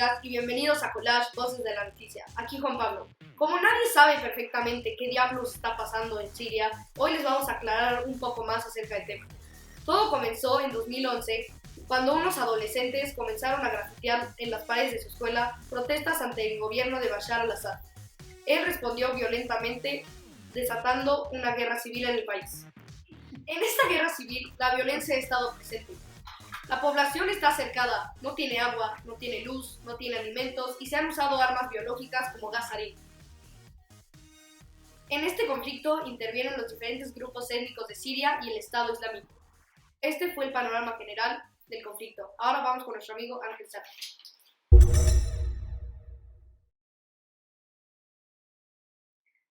amigas y bienvenidos a Collage Voces de la Noticia. Aquí Juan Pablo. Como nadie sabe perfectamente qué diablos está pasando en Siria, hoy les vamos a aclarar un poco más acerca del tema. Todo comenzó en 2011 cuando unos adolescentes comenzaron a grafitear en las paredes de su escuela protestas ante el gobierno de Bashar al-Assad. Él respondió violentamente, desatando una guerra civil en el país. En esta guerra civil, la violencia ha estado presente. La población está cercada, no tiene agua, no tiene luz, no tiene alimentos y se han usado armas biológicas como gas sarín. En este conflicto intervienen los diferentes grupos étnicos de Siria y el Estado Islámico. Este fue el panorama general del conflicto. Ahora vamos con nuestro amigo Ángel Sara.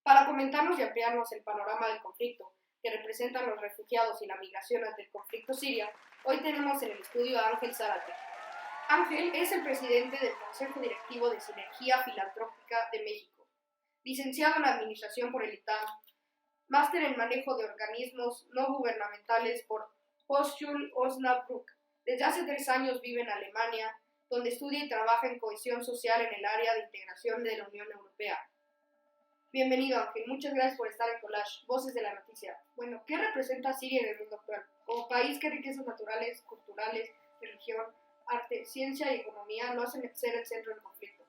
Para comentarnos y ampliarnos el panorama del conflicto que representan los refugiados y la migración ante el conflicto siria, hoy tenemos en el estudio a Ángel Zárate. Ángel es el presidente del Consejo Directivo de Sinergia Filantrópica de México, licenciado en Administración por el ITAM, máster en Manejo de Organismos No Gubernamentales por Hochschule Osnabrück. Desde hace 3 años vive en Alemania, donde estudia y trabaja en cohesión social en el área de integración de la Unión Europea. Bienvenido, Ángel. Muchas gracias por estar en Collage, Voces de la Noticia. Bueno, ¿qué representa Siria en el mundo actual? Como país, ¿qué riquezas naturales, culturales, religión, arte, ciencia y economía lo hacen ser el centro del conflicto?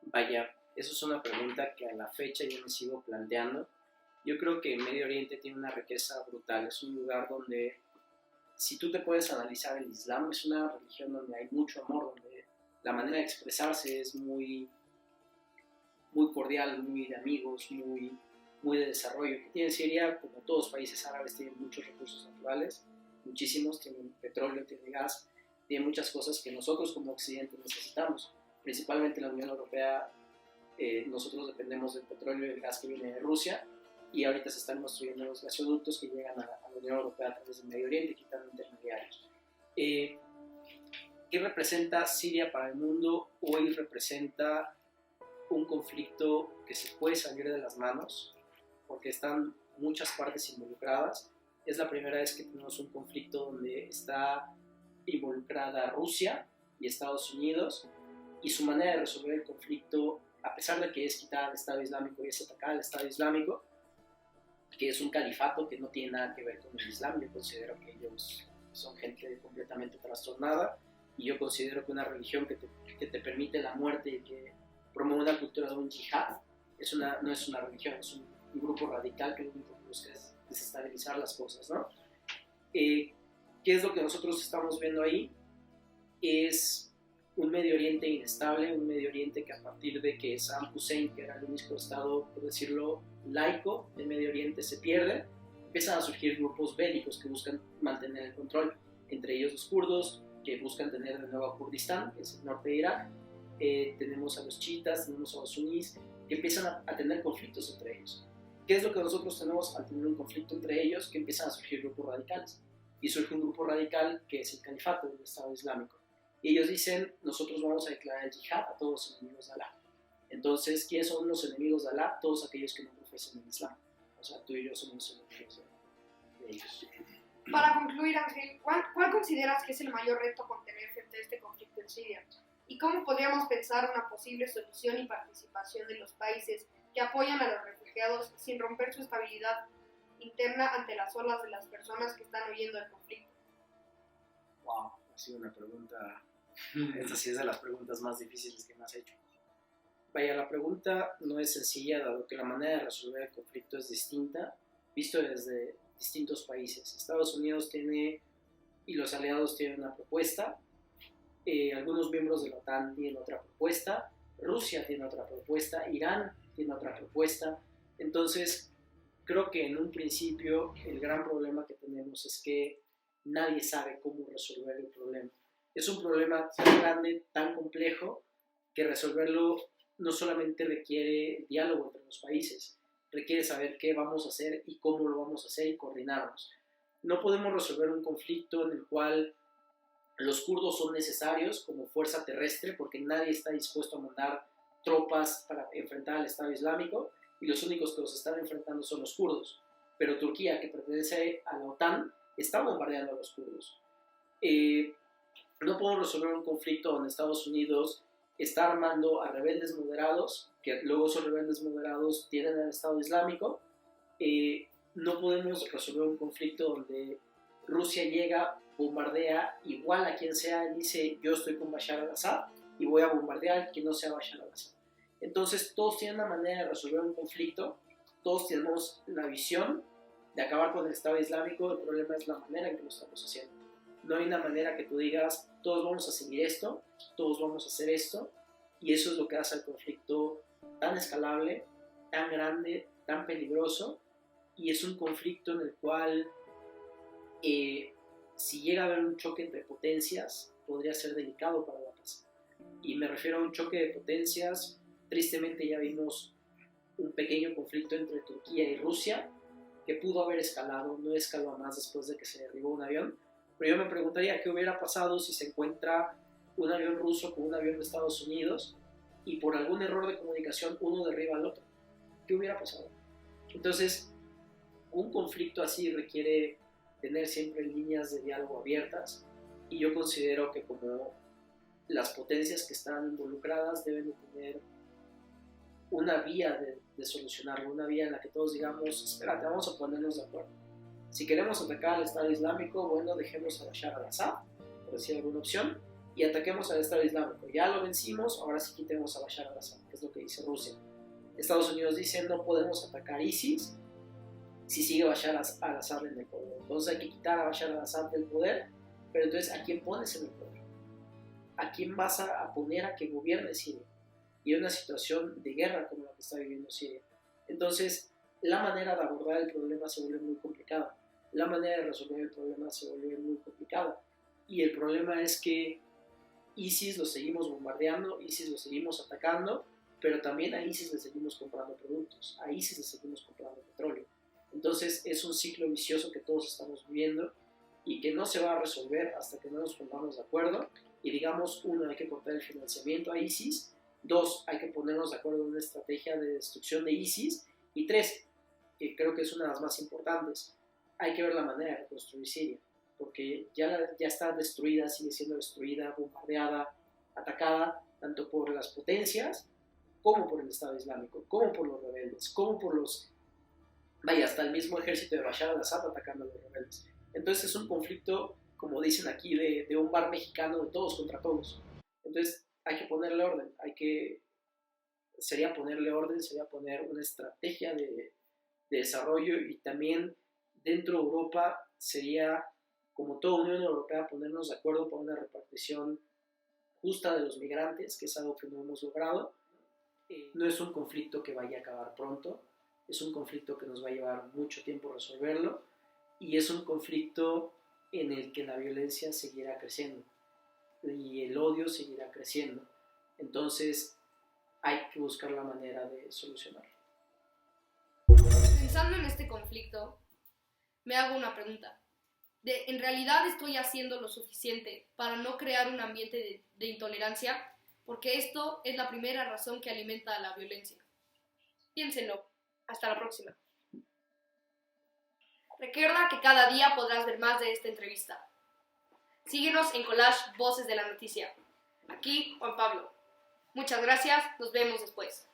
Vaya, eso es una pregunta que a la fecha yo me sigo planteando. Yo creo que Medio Oriente tiene una riqueza brutal. Es un lugar donde, si tú te puedes analizar el Islam, es una religión donde hay mucho amor, donde la manera de expresarse es muy cordial, muy de amigos, muy de desarrollo. Que tiene Siria, como todos los países árabes, tienen muchos recursos naturales, muchísimos, tienen petróleo, tienen gas, tienen muchas cosas que nosotros como Occidente necesitamos. Principalmente la Unión Europea, nosotros dependemos del petróleo y del gas que viene de Rusia, y ahorita se están construyendo los gasoductos que llegan a la Unión Europea a través del Medio Oriente, quitando intermediarios. ¿Qué representa Siria para el mundo? Hoy representa un conflicto que se puede salir de las manos porque están muchas partes involucradas. Es la primera vez que tenemos un conflicto donde está involucrada Rusia y Estados Unidos, y su manera de resolver el conflicto, a pesar de que es quitar al Estado Islámico y es atacar al Estado Islámico, que es un califato que no tiene nada que ver con el Islam. Yo considero que ellos son gente completamente trastornada, y yo considero que una religión que te permite la muerte y que promueve una cultura de un yihad no es una religión, es un grupo radical que lo único que busca es desestabilizar las cosas, ¿no? ¿Qué es lo que nosotros estamos viendo ahí? Es un Medio Oriente inestable, un Medio Oriente que a partir de que Saddam Hussein, que era el único estado, por decirlo, laico del Medio Oriente, se pierde, empiezan a surgir grupos bélicos que buscan mantener el control, entre ellos los kurdos, que buscan tener de nuevo a Kurdistán, que es el norte de Irak. Tenemos a los chiitas, tenemos a los sunís, que empiezan a tener conflictos entre ellos. ¿Qué es lo que nosotros tenemos al tener un conflicto entre ellos? Que empiezan a surgir grupos radicales. Y surge un grupo radical que es el califato del Estado Islámico. Y ellos dicen, nosotros vamos a declarar el yihad a todos los enemigos de Alá. Entonces, ¿quiénes son los enemigos de Alá? Todos aquellos que no profesan el Islam. O sea, tú y yo somos los enemigos de ellos. Para concluir, Ángel, ¿cuál consideras que es el mayor reto a contener frente a este conflicto en Siria? ¿Y cómo podríamos pensar una posible solución y participación de los países que apoyan a los refugiados sin romper su estabilidad interna ante las olas de las personas que están huyendo del conflicto? Wow, ha sido una pregunta, esta sí es de las preguntas más difíciles que me has hecho. Vaya, la pregunta no es sencilla, dado que la manera de resolver el conflicto es distinta, visto desde distintos países. Estados Unidos tiene, y los aliados tienen una propuesta, algunos miembros de la OTAN tienen otra propuesta, Rusia tiene otra propuesta, Irán tiene otra propuesta. Entonces, creo que en un principio el gran problema que tenemos es que nadie sabe cómo resolver el problema. Es un problema tan grande, tan complejo, que resolverlo no solamente requiere diálogo entre los países, requiere saber qué vamos a hacer y cómo lo vamos a hacer y coordinarnos. No podemos resolver un conflicto en el cual los kurdos son necesarios como fuerza terrestre, porque nadie está dispuesto a mandar tropas para enfrentar al Estado Islámico, y los únicos que los están enfrentando son los kurdos. Pero Turquía, que pertenece a la OTAN, está bombardeando a los kurdos. No podemos resolver un conflicto donde Estados Unidos está armando a rebeldes moderados, que luego esos rebeldes moderados tienen al Estado Islámico. No podemos resolver un conflicto donde Rusia llega, bombardea, igual a quien sea, dice yo estoy con Bashar al-Assad y voy a bombardear a quien no sea Bashar al-Assad. Entonces todos tienen una manera de resolver un conflicto, todos tenemos la visión de acabar con el Estado Islámico, el problema es la manera en que lo estamos haciendo. No hay una manera que tú digas, todos vamos a seguir esto, todos vamos a hacer esto, y eso es lo que hace al conflicto tan escalable, tan grande, tan peligroso, y es un conflicto en el cual si llega a haber un choque entre potencias, podría ser delicado para la paz. Y me refiero a un choque de potencias, tristemente ya vimos un pequeño conflicto entre Turquía y Rusia, que pudo haber escalado, no escaló más después de que se derribó un avión, pero yo me preguntaría qué hubiera pasado si se encuentra un avión ruso con un avión de Estados Unidos y por algún error de comunicación uno derriba al otro. ¿Qué hubiera pasado? Entonces, un conflicto así requiere tener siempre líneas de diálogo abiertas y yo considero que como las potencias que están involucradas deben de tener una vía de solucionarlo, una vía en la que todos digamos, espérate, vamos a ponernos de acuerdo. Si queremos atacar al Estado Islámico, bueno, dejemos a Bashar al-Assad, por decir alguna opción, y ataquemos al Estado Islámico. Ya lo vencimos, ahora sí quitemos a Bashar al-Assad, que es lo que dice Rusia. Estados Unidos dice, no podemos atacar ISIS si sigue Bashar al-Assad en el poder. Entonces hay que quitar a Bashar al-Assad del poder, pero entonces ¿a quién pones en el poder? ¿A quién vas a poner a que gobierne Siria? Y en una situación de guerra como la que está viviendo Siria. Entonces, la manera de abordar el problema se vuelve muy complicada. La manera de resolver el problema se vuelve muy complicada. Y el problema es que ISIS lo seguimos bombardeando, ISIS lo seguimos atacando, pero también a ISIS le seguimos comprando productos, a ISIS le seguimos comprando petróleo. Entonces, es un ciclo vicioso que todos estamos viviendo y que no se va a resolver hasta que no nos pongamos de acuerdo y digamos, uno, hay que cortar el financiamiento a ISIS, dos, hay que ponernos de acuerdo en una estrategia de destrucción de ISIS, y tres, que creo que es una de las más importantes, hay que ver la manera de reconstruir Siria, porque ya está destruida, sigue siendo destruida, bombardeada, atacada, tanto por las potencias, como por el Estado Islámico, como por los rebeldes, como por los, hasta el mismo ejército de Bashar al-Assad atacando a los rebeldes. Entonces es un conflicto, como dicen aquí, de un bar mexicano, de todos contra todos. Entonces hay que ponerle orden, sería ponerle orden, sería poner una estrategia de desarrollo y también dentro de Europa sería, como toda Unión Europea, ponernos de acuerdo para una repartición justa de los migrantes, que es algo que no hemos logrado. No es un conflicto que vaya a acabar pronto, es un conflicto que nos va a llevar mucho tiempo resolverlo y es un conflicto en el que la violencia seguirá creciendo y el odio seguirá creciendo. Entonces hay que buscar la manera de solucionarlo. Pensando en este conflicto, me hago una pregunta. ¿En realidad estoy haciendo lo suficiente para no crear un ambiente de intolerancia? Porque esto es la primera razón que alimenta a la violencia. Piénsenlo. Hasta la próxima. Recuerda que cada día podrás ver más de esta entrevista. Síguenos en Collage Voces de la Noticia. Aquí, Juan Pablo. Muchas gracias, nos vemos después.